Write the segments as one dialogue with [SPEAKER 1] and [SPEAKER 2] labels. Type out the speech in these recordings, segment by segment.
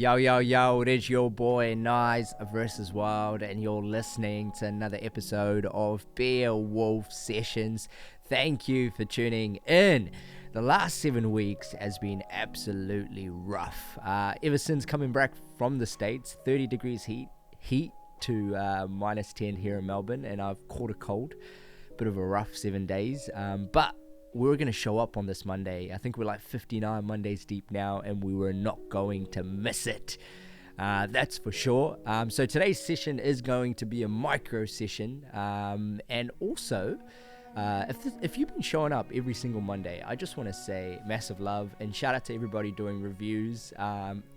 [SPEAKER 1] Yo, yo, yo, it is your boy Nice versus Wild, and you're listening to another episode of Beowulf Sessions. Thank you for tuning in. The last 7 weeks has been absolutely rough. Ever since coming back from the States, 30 degrees heat to minus 10 here in Melbourne, and I've caught a cold. Bit of a rough 7 days, but we were going to show up on this Monday. I think we're like 59 Mondays deep now, and we were not going to miss it. That's for sure. So today's session is going to be a micro session. And also, if you've been showing up every single Monday, I just want to say massive love and shout out to everybody doing reviews.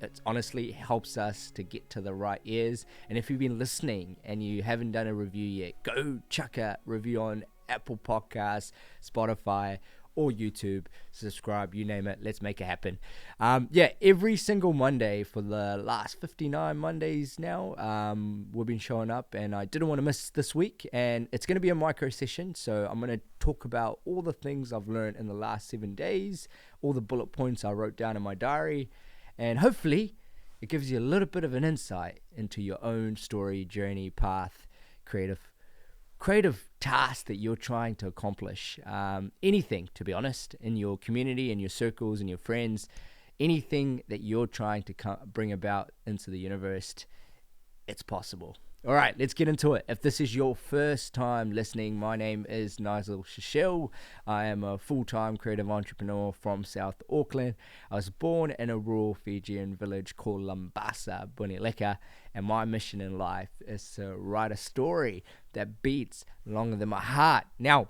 [SPEAKER 1] It honestly helps us to get to the right ears. And if you've been listening and you haven't done a review yet, go chuck a review on Apple Podcasts, Spotify, or YouTube. Subscribe, you name it. Let's make it happen. Every single Monday for the last 59 Mondays now, we've been showing up, and I didn't want to miss this week. And it's going to be a micro session, so I'm going to talk about all the things I've learned in the last 7 days, all the bullet points I wrote down in my diary, and hopefully it gives you a little bit of an insight into your own story, journey, path, creative task that you're trying to accomplish. Anything, to be honest, in your community, in your circles, in your friends, anything that you're trying to bring about into the universe, it's possible. All right, let's get into it. If this is your first time listening, my name is Nigel Shishel. I am a full-time creative entrepreneur from South Auckland. I was born in a rural Fijian village called Lambasa, Bunileka, and my mission in life is to write a story that beats longer than my heart. Now,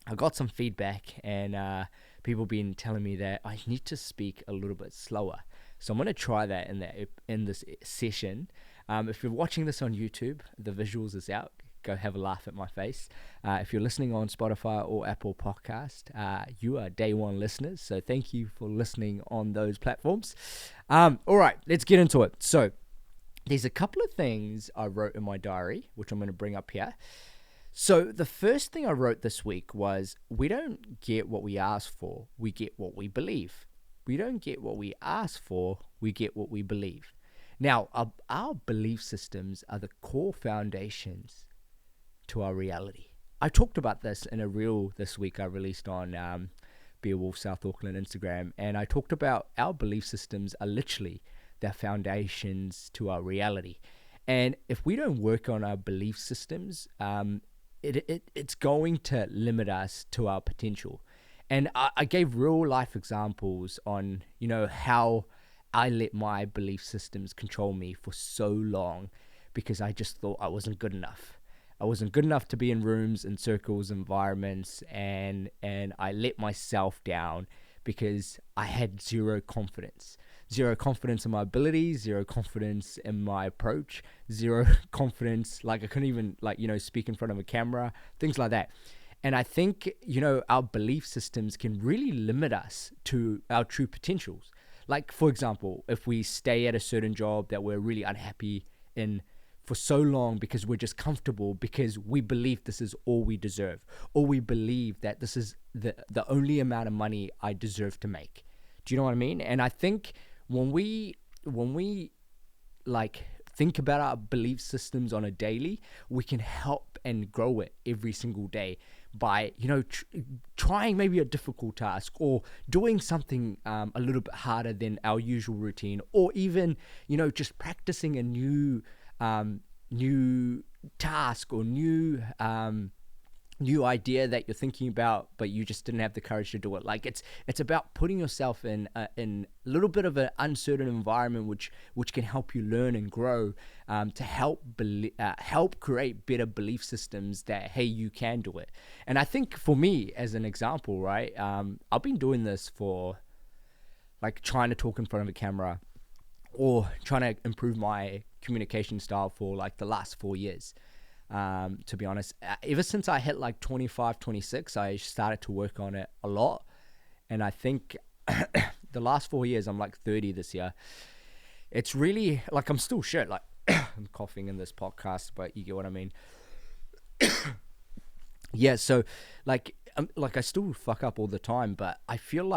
[SPEAKER 1] I got some feedback, and people been telling me that I need to speak a little bit slower. So I'm going to try that in this session. If you're watching this on YouTube, the visuals is out. Go have a laugh at my face. If you're listening on Spotify or Apple Podcast, you are day one listeners. So thank you for listening on those platforms. All right, let's get into it. So there's a couple of things I wrote in my diary, which I'm going to bring up here. So the first thing I wrote this week was, we don't get what we ask for, we get what we believe. We don't get what we ask for, we get what we believe. Now, our belief systems are the core foundations to our reality. I talked about this in a reel this week I released on Beowulf South Auckland Instagram, and I talked about our belief systems are literally the foundations to our reality. And if we don't work on our belief systems, it's going to limit us to our potential. And I gave real life examples on, how I let my belief systems control me for so long because I just thought I wasn't good enough. I wasn't good enough to be in rooms and circles, environments, and I let myself down because I had zero confidence. Zero confidence in my abilities, zero confidence in my approach, zero confidence, like I couldn't even speak in front of a camera, things like that. And I think, our belief systems can really limit us to our true potentials. Like, for example, if we stay at a certain job that we're really unhappy in for so long because we're just comfortable, because we believe this is all we deserve, or we believe that this is the only amount of money I deserve to make. Do you know what I mean? And I think when we think about our belief systems on a daily, we can help and grow it every single day by trying maybe a difficult task, or doing something a little bit harder than our usual routine, or even just practicing a new task or new idea that you're thinking about, but you just didn't have the courage to do it. Like it's about putting yourself in a little bit of an uncertain environment, which can help you learn and grow, to help create better belief systems that, hey, you can do it. And I think for me, as an example, right, I've been doing this for trying to talk in front of a camera or trying to improve my communication style for the last 4 years. To be honest, ever since I hit 25, 26, I started to work on it a lot. And I think the last 4 years, I'm 30 this year. It's really I'm still shit. I'm coughing in this podcast, but you get what I mean. Yeah. So I still fuck up all the time, but I feel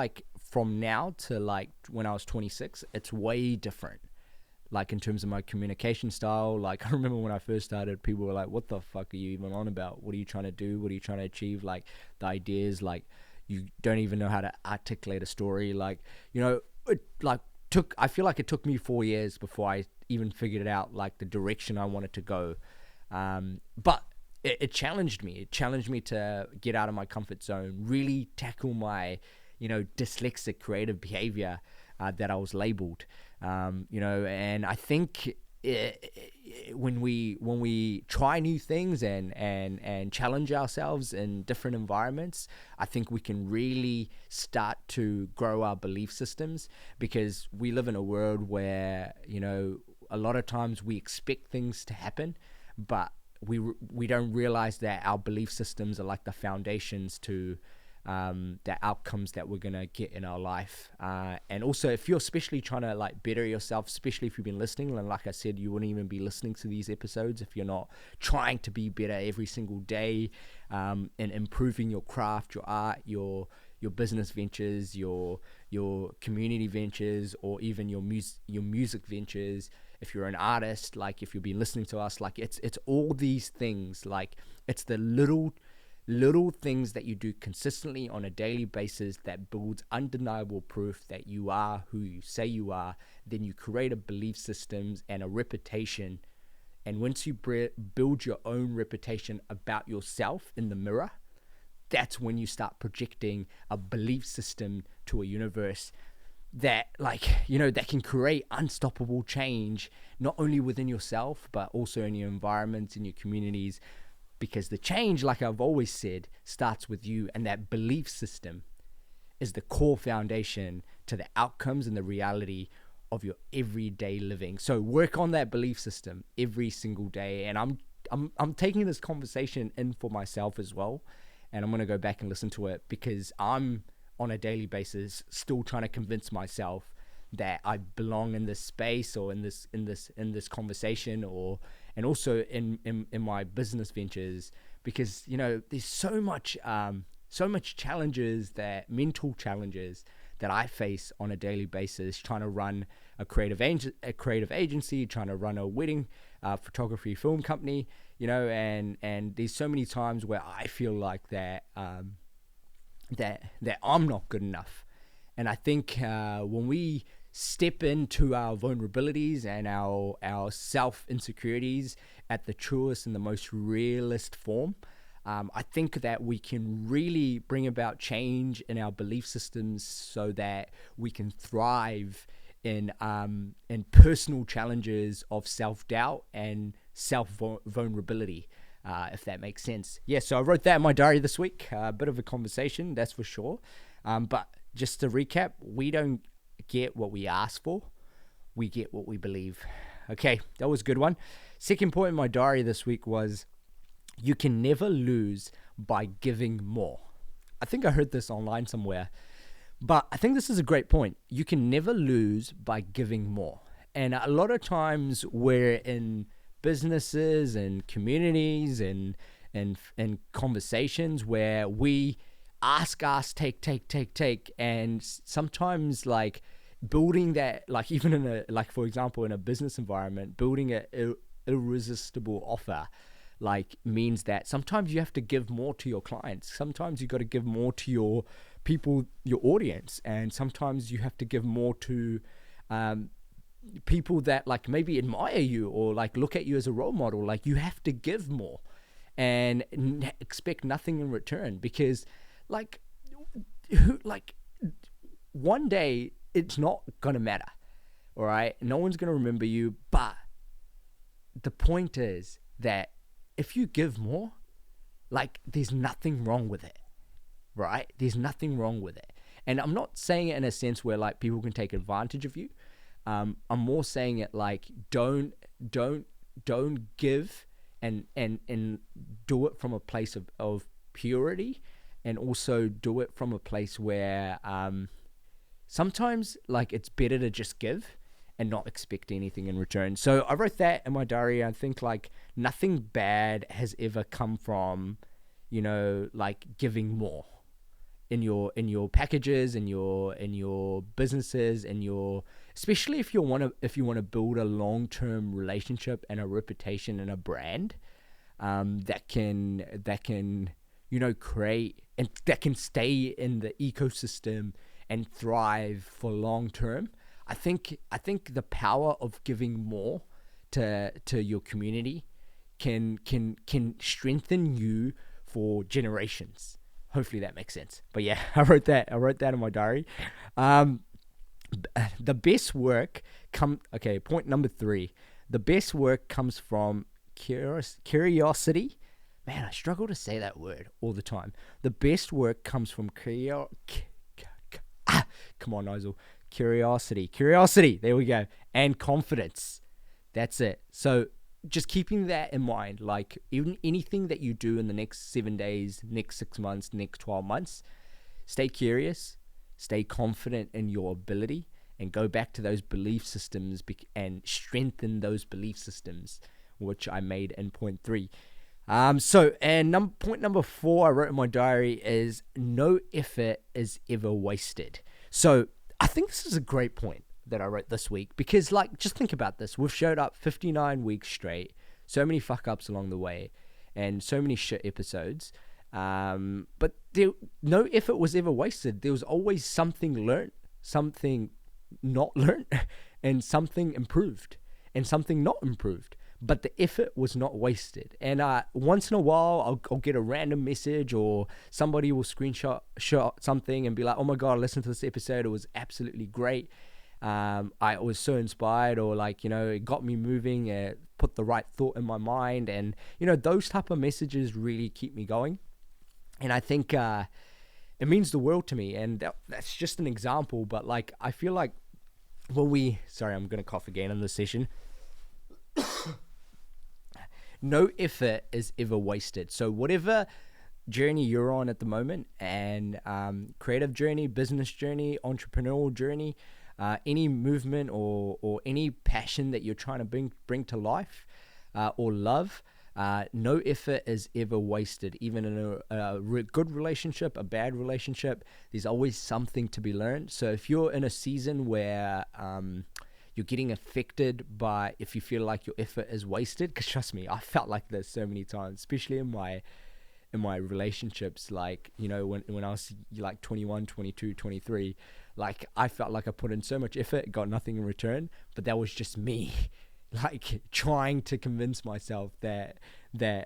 [SPEAKER 1] from now to when I was 26, it's way different. like in terms of my communication style. Like, I remember when I first started, people were like, what the fuck are you even on about? What are you trying to do? What are you trying to achieve? Like, the ideas, like, you don't even know how to articulate a story. Like, I feel like it took me 4 years before I even figured it out, like the direction I wanted to go. But it challenged me. It challenged me to get out of my comfort zone, really tackle my, dyslexic creative behavior that I was labeled. And I think when we try new things and challenge ourselves in different environments, I think we can really start to grow our belief systems, because we live in a world where, a lot of times we expect things to happen, but we don't realize that our belief systems are like the foundations to the outcomes that we're gonna get in our life. And also, if you're especially trying to like better yourself, especially if you've been listening, and like I said, you wouldn't even be listening to these episodes if you're not trying to be better every single day, and improving your craft, your art, your business ventures, your community ventures, or even your music ventures. If you're an artist, like if you've been listening to us, like it's all these things. Like, it's the little things that you do consistently on a daily basis that builds undeniable proof that you are who you say you are. Then you create a belief systems and a reputation. And once you build your own reputation about yourself in the mirror, that's when you start projecting a belief system to a universe that, like, that can create unstoppable change, not only within yourself, but also in your environments, in your communities. Because the change, like I've always said, starts with you, and that belief system is the core foundation to the outcomes and the reality of your everyday living. So work on that belief system every single day. And I'm taking this conversation in for myself as well, and I'm going to go back and listen to it, because I'm on a daily basis still trying to convince myself that I belong in this space, or in this conversation, and also in my business ventures. Because there's so much challenges, mental challenges that I face on a daily basis, trying to run a creative agency, trying to run a wedding photography film company, and there's so many times where I feel like that I'm not good enough. And I think when we step into our vulnerabilities and our self insecurities at the truest and the most realist form, I think that we can really bring about change in our belief systems, so that we can thrive in personal challenges of self-doubt and self-vulnerability, if that makes sense. Yeah, so I wrote that in my diary this week. A bit of a conversation, that's for sure. But just to recap, we don't get what we ask for, we get what we believe. Okay, that was a good one. Second point in my diary this week was, you can never lose by giving more. I think I heard this online somewhere, but I think this is a great point. You can never lose by giving more. And a lot of times we're in businesses and communities and conversations where we ask, take, and sometimes, like, building that, like, even in a, like, for example, in a business environment, building a irresistible offer, like, means that sometimes you have to give more to your clients. Sometimes you got to give more to your people, your audience, and sometimes you have to give more to people that, like, maybe admire you or, like, look at you as a role model. Like, you have to give more and expect nothing in return, because, like, one day it's not gonna matter, all right? No one's gonna remember you, but the point is that if you give more, like, there's nothing wrong with it, right? There's nothing wrong with it. And I'm not saying it in a sense where, like, people can take advantage of you. I'm more saying it like, don't give and do it from a place of purity, and also do it from a place where sometimes, like, it's better to just give and not expect anything in return. So I wrote that in my diary. I think, like, nothing bad has ever come from, like, giving more in your packages, in your businesses, in your especially if you want to build a long-term relationship and a reputation and a brand, that can create, and that can stay in the ecosystem and thrive for long term. I think the power of giving more to your community can strengthen you for generations. Hopefully that makes sense. But yeah, I wrote that in my diary. The best work point number 3. The best work comes from curiosity. Man, I struggle to say that word all the time. The best work comes from come on, Nigel. Curiosity. There we go. And confidence. That's it. So just keeping that in mind, like even anything that you do in the next 7 days, next 6 months, next 12 months, stay curious, stay confident in your ability, and go back to those belief systems and strengthen those belief systems, which I made in point 3. Point number 4 I wrote in my diary is no effort is ever wasted. So I think this is a great point that I wrote this week, because like, just think about this. We've showed up 59 weeks straight, so many fuck ups along the way, and so many shit episodes. But no effort was ever wasted. There was always something learned, something not learned, and something improved, and something not improved. But the effort was not wasted. And once in a while, I'll get a random message, or somebody will screenshot something and be like, "Oh my god, listen to this episode. It was absolutely great. I was so inspired," or like, it got me moving, put the right thought in my mind. And, those type of messages really keep me going. And I think it means the world to me. And that's just an example. But like, I feel like sorry, I'm going to cough again in this session. No effort is ever wasted. So whatever journey you're on at the moment, and creative journey, business journey, entrepreneurial journey, any movement or any passion that you're trying to bring to life, or love, no effort is ever wasted. Even in a good relationship, a bad relationship, there's always something to be learned. So if you're in a season where you're getting affected by, if you feel like your effort is wasted, because trust me, I felt like this so many times, especially in my relationships. Like, when I was like 21, 22, 23, like I felt like I put in so much effort, got nothing in return. But that was just me like trying to convince myself that the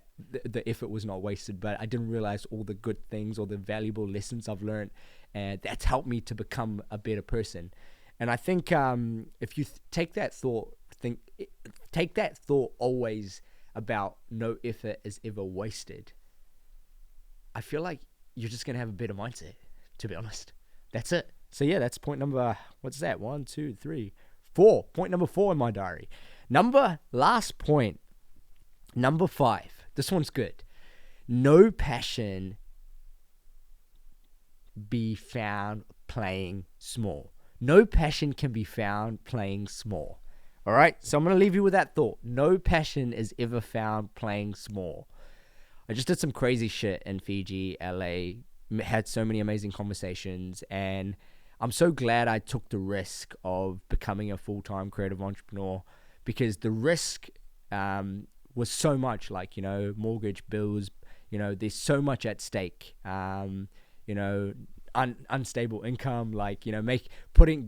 [SPEAKER 1] effort was not wasted. But I didn't realize all the good things, all the valuable lessons I've learned, and that's helped me to become a better person. And I think if you take that thought always about no effort is ever wasted, I feel like you're just going to have a better mindset, to be honest. That's it. So yeah, that's point number, what's that? 1, 2, 3, 4. Point number 4 in my diary. Last point, number 5. This one's good. No passion be found playing small. No passion can be found playing small. All right, so I'm going to leave you with that thought. No passion is ever found playing small. I just did some crazy shit in Fiji, LA, had so many amazing conversations, and I'm so glad I took the risk of becoming a full-time creative entrepreneur, because the risk was so much, like, mortgage, bills, there's so much at stake, unstable income, like,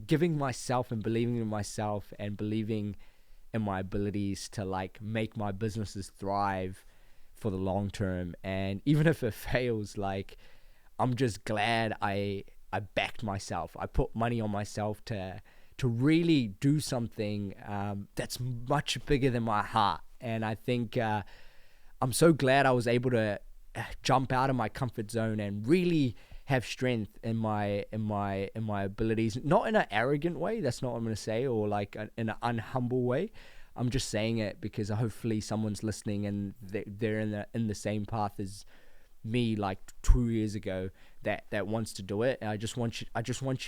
[SPEAKER 1] giving myself and believing in myself and believing in my abilities to like make my businesses thrive for the long term. And even if it fails, like, I'm just glad I backed myself. I put money on myself to really do something that's much bigger than my heart. And I think I'm so glad I was able to jump out of my comfort zone and really have strength in my abilities, not in an arrogant way. That's not what I'm going to say, or like in an unhumble way. I'm just saying it because hopefully someone's listening and they're in the same path as me, like 2 years ago, that wants to do it. And I just want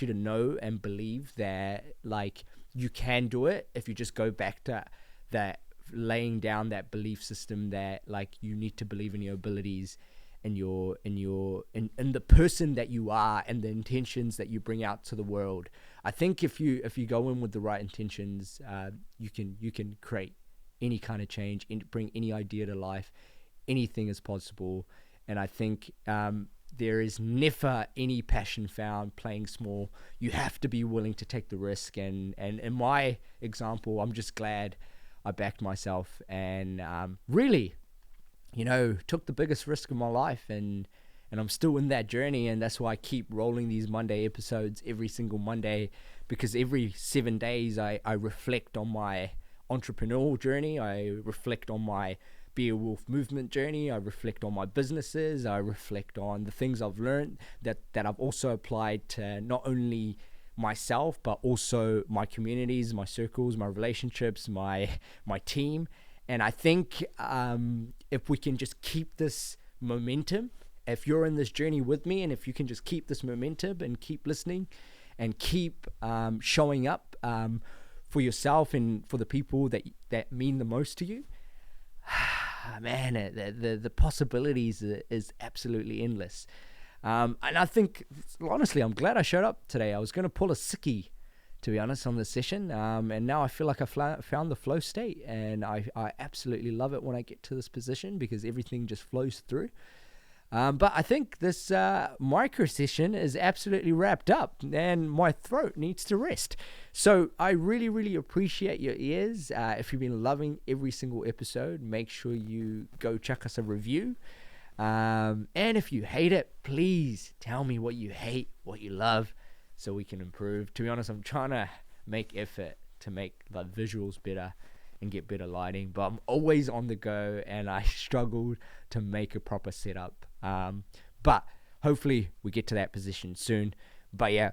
[SPEAKER 1] you to know and believe that, like, you can do it if you just go back to that, laying down that belief system that, like, you need to believe in your abilities and in the person that you are and the intentions that you bring out to the world. I think if you go in with the right intentions, you can create any kind of change, bring any idea to life. Anything is possible. And I think there is never any passion found playing small. You have to be willing to take the risk. And in my example, I'm just glad I backed myself and really, took the biggest risk of my life. And I'm still in that journey. And that's why I keep rolling these Monday episodes every single Monday, because every 7 days I reflect on my entrepreneurial journey. I reflect on my Be a Wolf movement journey. I reflect on my businesses. I reflect on the things I've learned that I've also applied to not only myself, but also my communities, my circles, my relationships, my team. And I think if we can just keep this momentum, if you're in this journey with me, and if you can just keep this momentum and keep listening and keep showing up for yourself and for the people that mean the most to you, man, the possibilities is absolutely endless. And I think, honestly, I'm glad I showed up today. I was going to pull a sickie, to be honest, on this session. And now I feel like I found the flow state. And I absolutely love it when I get to this position, because everything just flows through. But I think this micro session is absolutely wrapped up, and my throat needs to rest. So I really, really appreciate your ears. If you've been loving every single episode, make sure you go check us a review. And if you hate it, please tell me what you hate, what you love, so we can improve. To be honest, I'm trying to make effort to make the visuals better and get better lighting, but I'm always on the go, and I struggled to make a proper setup. But hopefully we get to that position soon. But yeah,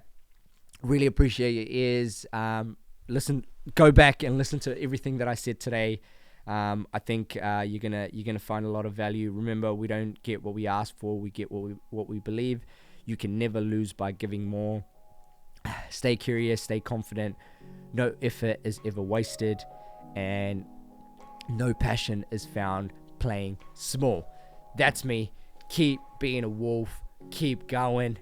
[SPEAKER 1] really appreciate your ears. Go back and listen to everything that I said today. I think you're gonna find a lot of value. Remember, we don't get what we ask for; we get what we believe. You can never lose by giving more. Stay curious, stay confident. No effort is ever wasted, and no passion is found playing small. That's me. Keep being a wolf. Keep going.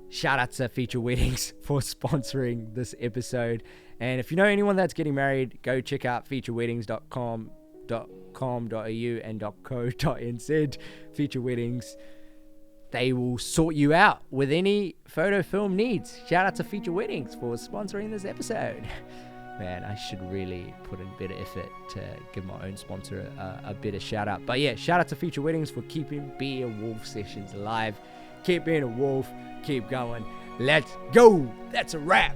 [SPEAKER 1] Shout out to Feature Weddings for sponsoring this episode. And if you know anyone that's getting married, go check out featureweddings.com.au and .co.nz. Feature Weddings. They will sort you out with any photo film needs. Shout out to Feature Weddings for sponsoring this episode. Man, I should really put in better effort to give my own sponsor a better shout out. But yeah, shout out to Feature Weddings for keeping Be a Wolf sessions alive. Keep being a wolf. Keep going. Let's go. That's a wrap.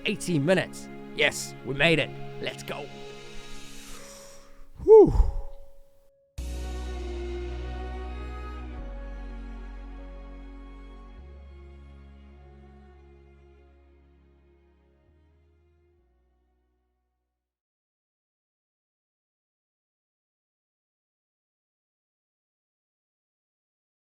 [SPEAKER 1] 18 minutes. Yes, we made it. Let's go.